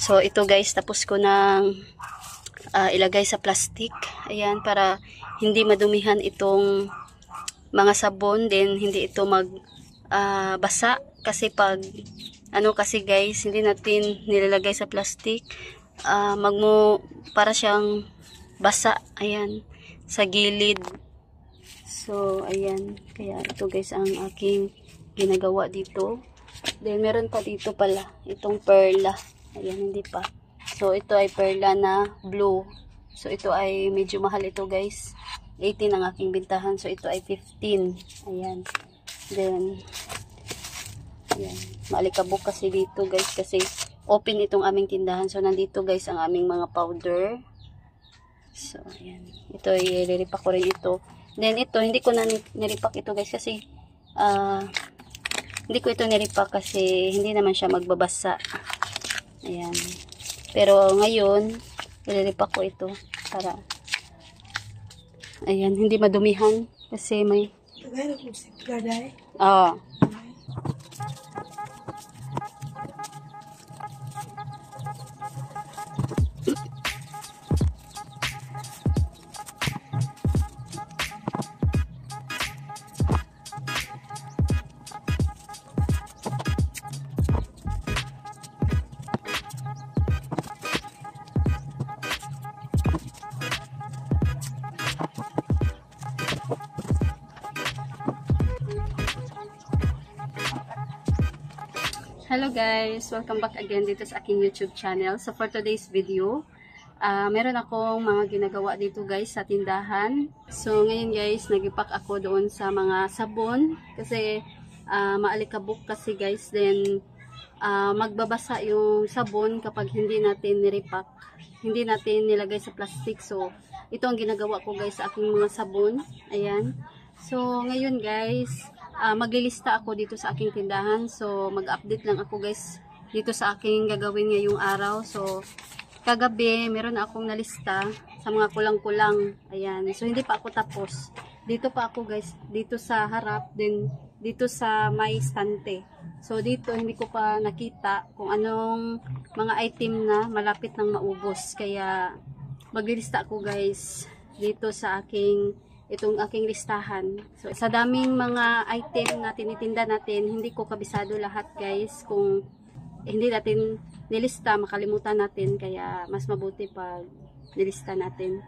So ito guys, tapos ko nang ilagay sa plastic. Ayan, para hindi madumihan itong mga sabon, din hindi ito basa. Kasi pag kasi guys, hindi natin nilalagay sa plastic, para siyang basa. Ayan, sa gilid. So ayan, kaya ito guys ang aking ginagawa dito. Then meron pa dito pala itong perla. Ayan, hindi pa. So ito ay perla na blue. So ito ay medyo mahal ito guys. 18 ang aking bintahan. So ito ay 15. Ayan. Then ayan, maalikabok kasi dito guys, kasi open itong aming tindahan. So nandito guys ang aming mga powder. So ayan, ito ay iliripak ko rin ito. Then ito, hindi ko na niripak ito guys, kasi hindi ko ito niripak kasi hindi naman siya magbabasa. Ayan, pero ngayon iliripak ko ito para ayan, hindi madumihan kasi may Hello guys! Welcome back again dito sa aking YouTube channel. So for today's video, meron akong mga ginagawa dito guys sa tindahan. So ngayon guys, nagipak ako doon sa mga sabon. Kasi maalikabok kasi guys. Then magbabasa yung sabon kapag hindi natin nirepack. Hindi natin nilagay sa plastic. So ito ang ginagawa ko guys sa aking mga sabon. Ayan. So ngayon guys, maglilista ako dito sa aking tindahan. So mag-update lang ako guys dito sa aking gagawin ngayong araw. So kagabi meron akong nalista sa mga kulang-kulang. Ayan, so hindi pa ako tapos. Dito pa ako guys, dito sa harap, din dito sa may stante. So dito hindi ko pa nakita kung anong mga item na malapit nang maubos. Kaya maglilista ako guys dito sa itong aking listahan. So sa daming mga item na tinitinda natin, hindi ko kabisado lahat guys. Kung hindi natin nilista, makalimutan natin. Kaya mas mabuti pag nilista natin.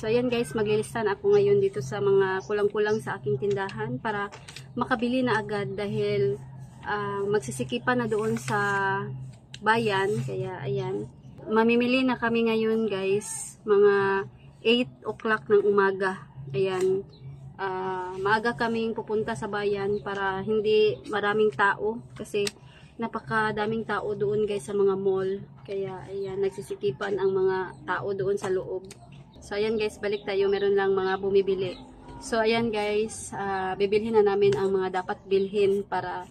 So ayan guys, maglilista na ako ngayon dito sa mga kulang-kulang sa aking tindahan para makabili na agad dahil magsisikipan na doon sa bayan. Kaya ayan, mamimili na kami ngayon guys, mga 8 o'clock ng umaga. Ayan, maaga kaming pupunta sa bayan para hindi maraming tao kasi napakadaming tao doon guys sa mga mall. Kaya ayan, nagsisikipan ang mga tao doon sa loob. So ayan guys, balik tayo, meron lang mga bumibili. So ayan guys, bibilhin na namin ang mga dapat bilhin para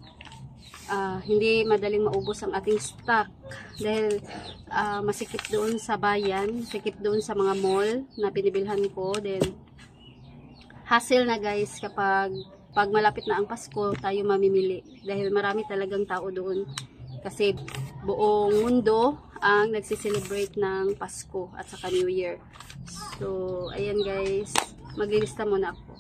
hindi madaling maubos ang ating stock. Dahil masikip doon sa bayan, sikip doon sa mga mall na binibilhan ko. Then hassle na guys kapag malapit na ang Pasko tayo mamimili. Dahil marami talagang tao doon. Kasi buong mundo ang nagsiselebrate ng Pasko at saka New Year. So, ayan guys, maglilista muna ako.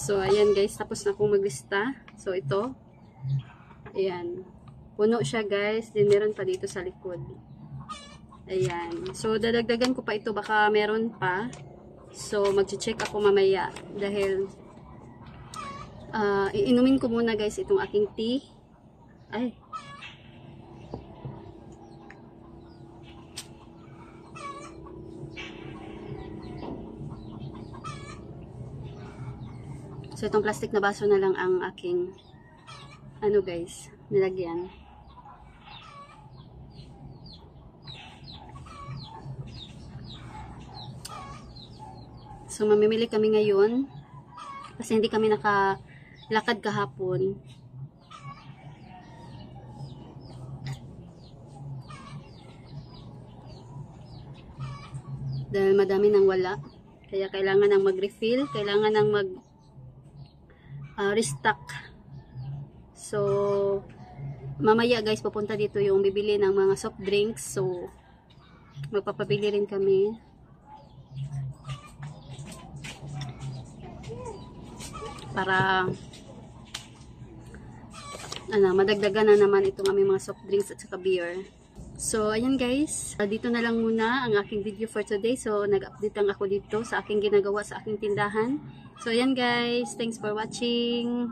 So, ayan guys, tapos na akong maglista. So, ito. Ayan. Puno siya guys. Then, meron pa dito sa likod. Ayan. So, dadagdagan ko pa ito. Baka meron pa. So, mag-check ako mamaya. Dahil, iinumin ko muna guys itong aking tea. Ay. So, itong plastic na baso na lang ang aking, ano guys, nilagyan. So, mamimili kami ngayon. Kasi hindi kami nakalakad kahapon. Dahil madami nang wala. Kaya kailangan nang mag-refill. Kailangan nang restock. So, mamaya guys, pupunta dito yung bibili ng mga soft drinks. So, magpapabili rin kami. Para madagdagan na naman itong aming mga soft drinks at saka beer. So, ayan guys. Dito na lang muna ang aking video for today. So, nag-update lang ako dito sa aking ginagawa sa aking tindahan. So, ayan guys. Thanks for watching.